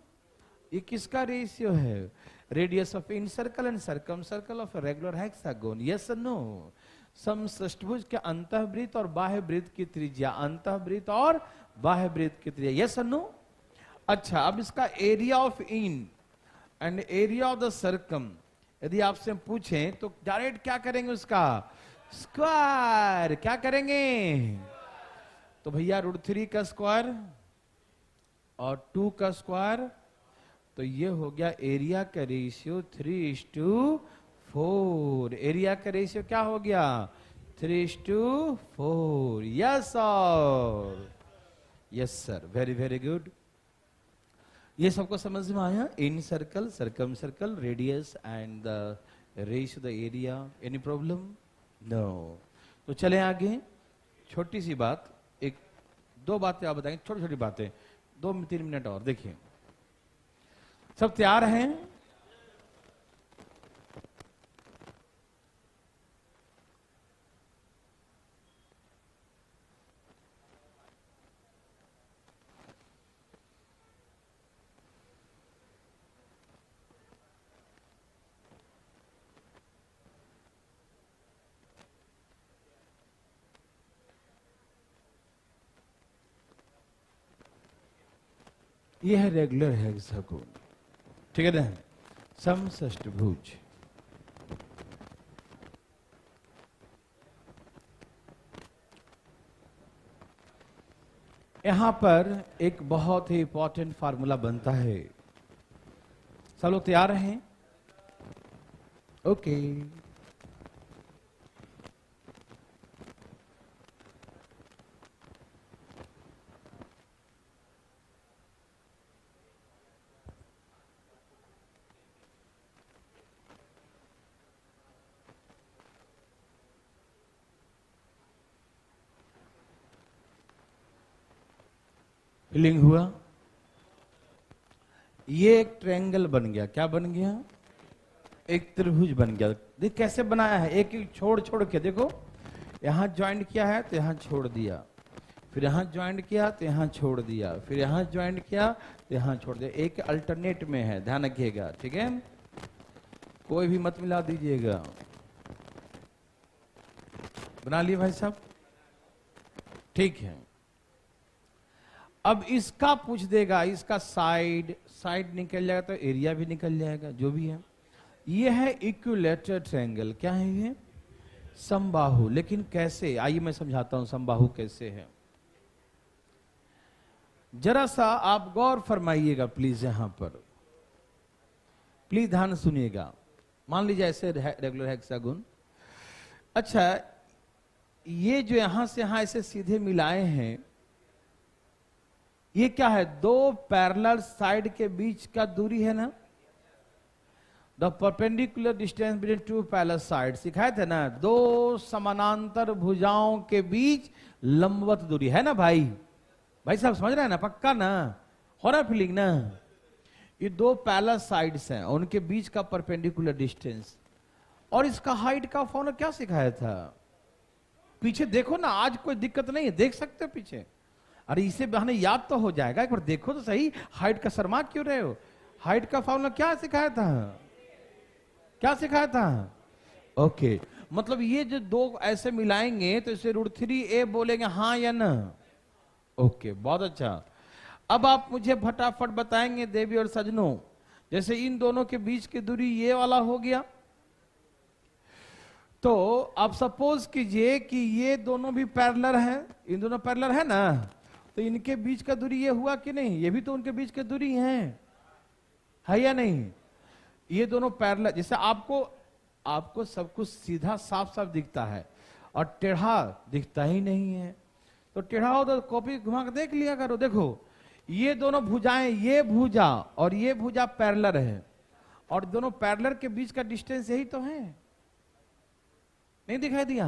ये किसका रेशियो है? Radius of incircle and circumcircle of regular hexagon. Yes और नो? समषष्ठभुज के अंतःवृत्त और बाह्य वृत्त की त्रिज्या, अंतःवृत्त और बाह्य वृत्त की त्रिज्या। यस और नो? अच्छा, अब इसका area of in and area of the circum यदि आपसे पूछें तो डायरेक्ट क्या करेंगे? उसका स्क्वायर। क्या करेंगे? तो भैया √3 का स्क्वायर और 2 का स्क्वायर, तो ये हो गया एरिया का रेशियो 3:4। एरिया का रेशियो क्या हो गया? 3:4। यस और yes sir, very very good. ये सबको समझ में आया? Incircle, circumcircle, radius and the ratio the area, any problem? No. तो चले आगे। छोटी सी बात, एक दो बातें आप बताएंगे, छोटी छोटी बातें, 2-3 मिनट और। देखिए सब तैयार हैं? ये है रेगुलर हेक्सागोन, ठीक है ना? समषष्टभुज। यहां पर एक बहुत ही इंपॉर्टेंट फार्मूला बनता है। सब लोग तैयार हैं? ओके। फिलिंग हुआ? ये एक ट्रायंगल बन गया। क्या बन गया? एक त्रिभुज बन गया। देख कैसे बनाया है, एक एक छोड़ छोड़ के। देखो यहां ज्वाइंट किया है तो यहां छोड़ दिया, फिर यहां ज्वाइंट किया तो यहां छोड़ दिया, फिर यहां ज्वाइंट किया तो यहां छोड़ दिया। एक अल्टरनेट में है, ध्यान रखिएगा, ठीक है? कोई भी मत मिला दीजिएगा। बना लिए भाई साहब? ठीक है। अब इसका पूछ देगा, इसका साइड साइड निकल जाएगा तो एरिया भी निकल जाएगा, जो भी है। ये है इक्विलैटरल ट्रायंगल। क्या है ये? समबाहु। लेकिन कैसे, आइए मैं समझाता हूं समबाहु कैसे है। जरा सा आप गौर फरमाइएगा प्लीज, यहां पर प्लीज ध्यान सुनिएगा। मान लीजिए ऐसे रेगुलर हेक्सागोन। अच्छा, ये जो यहां से यहां ऐसे सीधे मिलाए हैं, ये क्या है? दो पैरेलल साइड के बीच का दूरी है ना। The perpendicular distance between two parallel side, सिखाए थे ना? दो समानांतर भुजाओं के बीच लंबवत दूरी है ना भाई? भाई साहब समझ रहे हैं ना? पक्का ना? हो रहा फीलिंग ना? ये दो पैरेलल साइड्स हैं, उनके बीच का परपेंडिकुलर डिस्टेंस। और इसका हाइट का फॉर्मूला क्या सिखाया था? पीछे देखो ना, आज कोई दिक्कत नहीं है, देख सकते हो पीछे। अरे इसे बहाने याद तो हो जाएगा, एक बार देखो तो सही। हाइट का शर्मा क्यों रहे हो? हाइट का फॉर्मूला क्या सिखाया था? क्या सिखाया था? ओके, मतलब ये जो दो ऐसे मिलाएंगे तो इसे √3a बोलेंगे, हाँ या ना? ओके, बहुत अच्छा। अब आप मुझे फटाफट बताएंगे देवी और सजनों, जैसे इन दोनों के बीच की दूरी ये वाला हो गया, तो आप सपोज कीजिए कि ये दोनों भी पैरेलल हैं, इन दोनों पैरेलल है ना, तो इनके बीच का दूरी ये हुआ कि नहीं? ये भी तो उनके बीच की दूरी है या नहीं? ये दोनों पैरेलल, जैसे आपको सब कुछ सीधा साफ साफ दिखता है और टेढ़ा दिखता ही नहीं है। तो टेढ़ा हो तो कॉपी घुमा के देख लिया करो। देखो ये दोनों भुजाएं, ये भुजा और ये भुजा पैरेलल है, और दोनों पैरेलल के बीच का डिस्टेंस यही तो है। नहीं दिखाई दिया?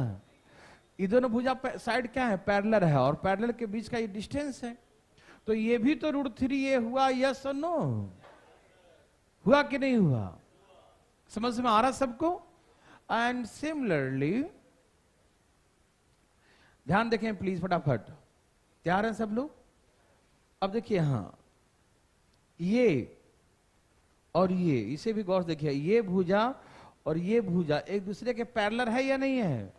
ये दोनों भुजा साइड क्या है? पैरेलल है, और पैरेलल के बीच का ये डिस्टेंस है। तो ये भी तो √3a हुआ, यस और नो? हुआ कि नहीं हुआ? समझ में आ रहा सबको? एंड सिमिलरली ध्यान देखें प्लीज फटाफट। तैयार हैं सब लोग? अब देखिए, यहां ये और ये, इसे भी गौर से देखिए। ये भुजा और ये भुजा एक दूसरे के पैरेलल है या नहीं है?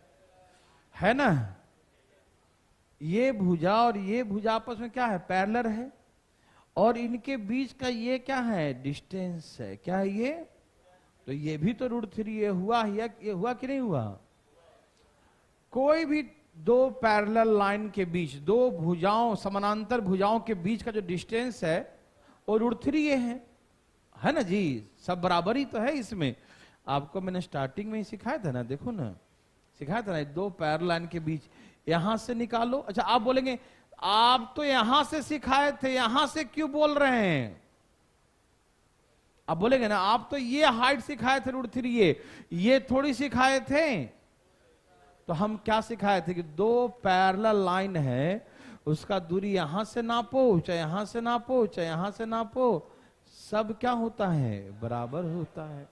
है ना? ये भुजा और ये भुजा आपस में क्या है? पैरेलल है। और इनके बीच का ये क्या है? डिस्टेंस है। क्या है ये? तो ये भी तो √3a हुआ, ये हुआ कि नहीं हुआ? कोई भी दो पैरेलल लाइन के बीच, दो भुजाओं, समानांतर भुजाओं के बीच का जो डिस्टेंस है वो √3a है ना जी? सब बराबर ही तो है इसमें। आपको मैंने स्टार्टिंग में ही सिखाया था ना, देखो ना, सिखाया था ना, दो पैरेलल लाइन के बीच यहां से निकालो। अच्छा, आप बोलेंगे आप तो यहां से सिखाए थे, यहां से क्यों बोल रहे हैं? अब बोलेंगे ना आप तो ये हाइट सिखाए थे √3a, ये थोड़ी सिखाए थे। तो हम क्या सिखाए थे कि दो पैरेलल लाइन है, उसका दूरी यहां से नापो, चाहे यहां से नापो, चाहे यहां से नापो, सब क्या होता है, बराबर होता है।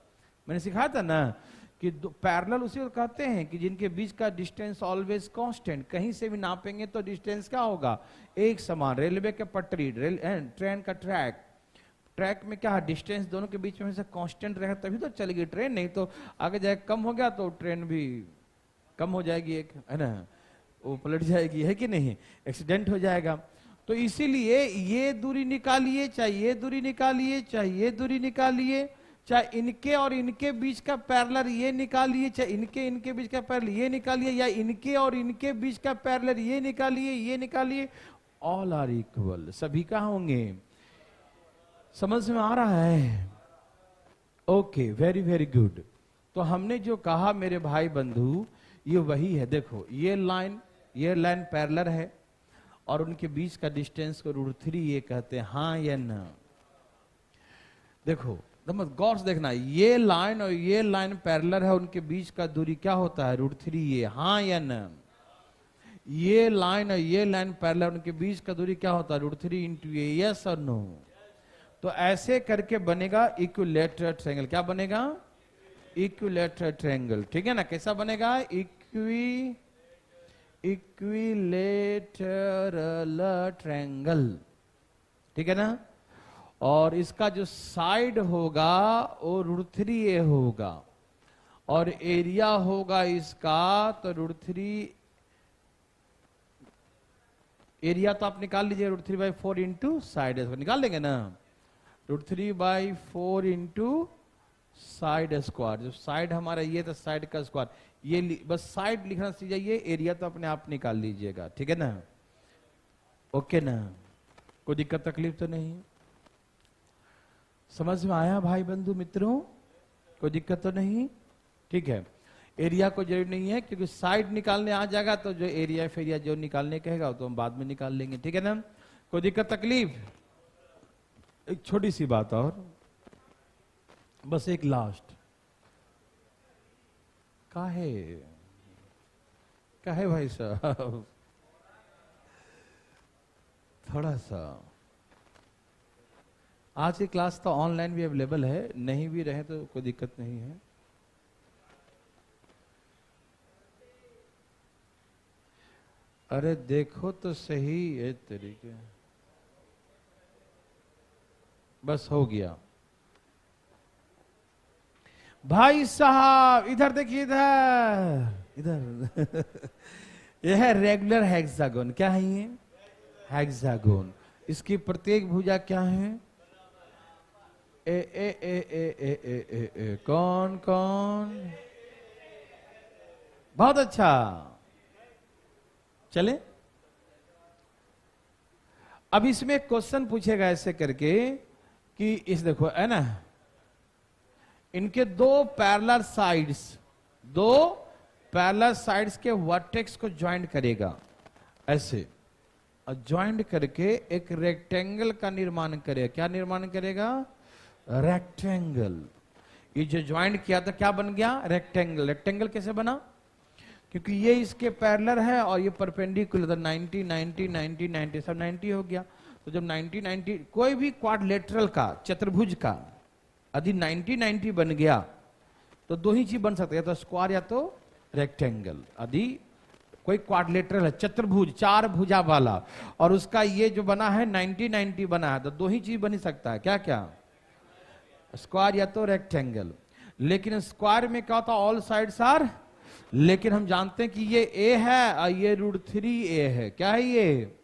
मैंने सिखाया था ना कि पैरेलल उसी को कहते हैं कि जिनके बीच का डिस्टेंस ऑलवेज कांस्टेंट, कहीं से भी नापेंगे तो डिस्टेंस क्या होगा, एक समान। रेलवे के पटरी, ट्रेन का ट्रैक, ट्रैक में क्या है, डिस्टेंस दोनों के बीच में से कांस्टेंट रहेगा तभी तो चलेगी ट्रेन, नहीं तो आगे जाए कम हो गया तो ट्रेन भी कम हो जाएगी, एक है ना, वो पलट जाएगी, है कि नहीं, एक्सीडेंट हो जाएगा। तो इसीलिए ये दूरी निकालिए, चाहे ये दूरी निकालिए, चाहे ये दूरी निकालिए, चाहे इनके और इनके बीच का पैरेलल ये निकालिए, चाहे इनके इनके बीच का पैरेलल ये निकालिए, या इनके और इनके बीच का पैरेलल ये निकालिए, ये निकालिए, ऑल आर इक्वल, सभी का होंगे। समझ में आ रहा है? Okay, very very good. तो हमने जो कहा मेरे भाई बंधु, ये वही है। देखो ये लाइन पैरेलल है और उनके बीच का डिस्टेंस को √3 ये कहते हैं, हाँ या ना। देखो गौर से देखना, ये लाइन और ये लाइन पैरेलल है, उनके बीच का दूरी क्या होता है, √3 ये, हाँ या ना। ये लाइन और ये लाइन पैरेलल, उनके बीच का दूरी क्या होता है, √3 इंटू ये, यस और नो। तो ऐसे करके बनेगा इक्विलैटरल ट्रायंगल। क्या बनेगा, इक्विलैटरल ट्रायंगल, ठीक है ना। कैसा बनेगा, इक्विलैटरल ट्रायंगल, ठीक है ना। और इसका जो साइड होगा वो √3a होगा, और एरिया होगा इसका तो √3, एरिया तो आप निकाल लीजिए, √3/4 इंटू साइड, निकाल लेंगे ना, √3/4 इंटू साइड स्क्वायर। जो साइड हमारा ये था, साइड का स्क्वायर, ये बस साइड लिखना सीख जाइए, एरिया तो अपने आप निकाल लीजिएगा, ठीक है ना। ओके ना, कोई दिक्कत तकलीफ तो नहीं, समझ में आया भाई बंधु मित्रों, कोई दिक्कत तो नहीं, ठीक है। एरिया को जरूरी नहीं है, क्योंकि साइड निकालने आ जाएगा तो जो एरिया फेरिया जो निकालने कहेगा तो हम बाद में निकाल लेंगे, ठीक है ना। कोई दिक्कत तकलीफ। एक छोटी सी बात और, बस एक लास्ट, काहे भाई साहब, थोड़ा सा, आज की क्लास तो ऑनलाइन भी अवेलेबल है, नहीं भी रहे तो कोई दिक्कत नहीं है। अरे देखो तो सही है तरीके, बस हो गया भाई साहब, इधर देखिए, इधर यह है रेगुलर हेक्सागोन। क्या है ये, हेक्सागोन। इसकी प्रत्येक भुजा क्या है, ए ए ए ए ए ए ए ए, कौन कौन, बहुत अच्छा। चले, अब इसमें क्वेश्चन पूछेगा ऐसे करके कि इस देखो है ना, इनके दो पैरेलल साइड्स के वर्टेक्स को ज्वाइंट करेगा ऐसे, और ज्वाइंट करके एक रेक्टेंगल का निर्माण करेगा। क्या निर्माण करेगा, रेक्टेंगल। ये जो ज्वाइंट किया था क्या बन गया, रेक्टेंगल। रेक्टेंगल कैसे बना, क्योंकि ये इसके पैरेलल है और ये परपेंडिकुलर, 90 90 90 90 सब 90 हो गया। तो जब 90 90 कोई भी क्वाड्रिलेटरल का, चतुर्भुज का यदि 90 90 बन गया तो दो ही चीज बन सकते हैं, तो स्क्वायर या तो रेक्टेंगल। यदि कोई क्वाड्रिलेटरल है, चतुर्भुज, चार भुजा वाला, और उसका ये जो बना है 90 90 बना है, तो दो ही चीज बन सकता है, क्या क्या, स्क्वायर या तो रेक्टेंगल। लेकिन स्क्वायर में क्या होता है, ऑल साइड्स आर, लेकिन हम जानते हैं कि ये ए है और ये √3a है। क्या है ये,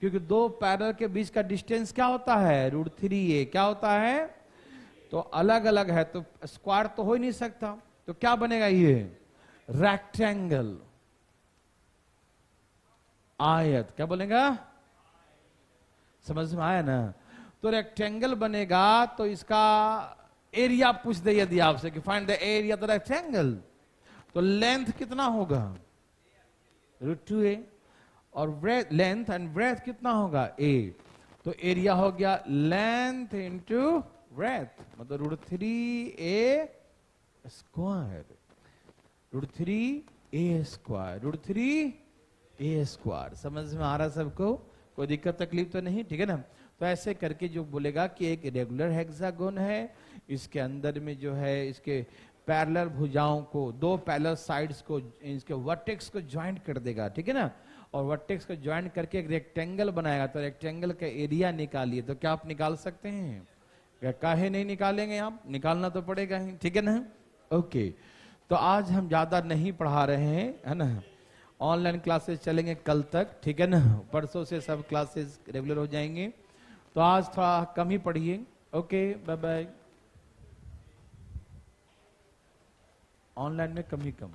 क्योंकि दो पैरेलल के बीच का डिस्टेंस क्या होता है, √3a। क्या होता है, तो अलग अलग है, तो स्क्वायर तो हो ही नहीं सकता, तो क्या बनेगा ये, रेक्टेंगल, आयत। क्या बोलेगा, समझ में आया ना। तो रेक्टेंगल बनेगा, तो इसका एरिया पूछ दे यदि आपसे कि find the area of the rectangle, तो लेंथ कितना होगा, √2a, और लेंथ एंड ब्रेथ कितना होगा, a। तो एरिया हो गया लेंथ इंटू ब्रेथ, मतलब √3a square, √3a square, √3a square. समझ में आ रहा सबको? कोई दिक्कत तकलीफ तो नहीं, ठीक है ना? तो ऐसे करके जो बोलेगा कि एक रेगुलर हेक्सागोन है, इसके अंदर में जो है इसके पैरेलल भुजाओं को, दो पैरेलल साइड्स को, इसके वर्टेक्स को ज्वाइंट कर देगा, ठीक है ना? और वर्टेक्स को ज्वाइंट करके एक रेक्टेंगल बनाएगा। तो रेक्टेंगल का एरिया निकालिए। तो क्या आप निकाल सकते हैं? क्या काहे नहीं निकालेंगे? आप निकालना तो पड़ेगा ही, ठीक है ना? ओके, तो आज हम ज्यादा नहीं पढ़ा रहे हैं, है ना? ऑनलाइन क्लासेस चलेंगे कल तक, ठीक है ना? परसों से सब क्लासेस रेगुलर हो जाएंगे। तो आज थोड़ा कम ही पढ़िए। Okay, bye bye. ऑनलाइन में कम ही कम।